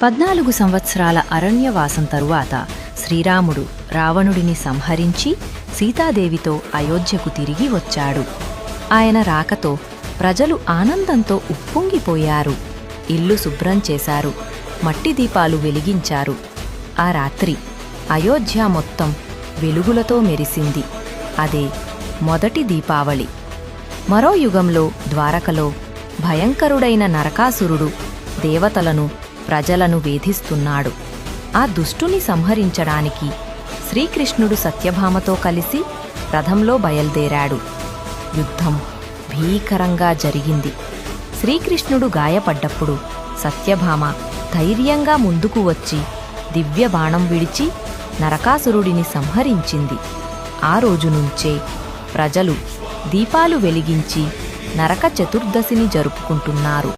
14 సంవత్సరాల అరణ్యవాసం తరువాత శ్రీరాముడు రావణుడిని సంహరించి సీతాదేవితో అయోధ్యకు తిరిగి వచ్చాడు. ఆయన రాకతో ప్రజలు ఆనందంతో ఉప్పొంగిపోయారు. ఇల్లు శుభ్రం చేశారు, మట్టి దీపాలు వెలిగించారు. ఆ రాత్రి అయోధ్య మొత్తం వెలుగులతో మెరిసింది. అదే మొదటి దీపావళి. మరో యుగంలో ద్వారకలో భయంకరుడైన నరకాసురుడు దేవతలను ప్రజలను వేధిస్తున్నాడు. ఆ దుష్టుని సంహరించడానికి శ్రీకృష్ణుడు సత్యభామతో కలిసి రథంలో బయల్దేరాడు. యుద్ధం భీకరంగా జరిగింది. శ్రీకృష్ణుడు గాయపడ్డప్పుడు సత్యభామ ధైర్యంగా ముందుకు వచ్చి దివ్య బాణం విడిచి నరకాసురుడిని సంహరించింది. ఆ రోజు నుంచే ప్రజలు దీపాలు వెలిగించి నరక చతుర్దశిని జరుపుకుంటున్నారు.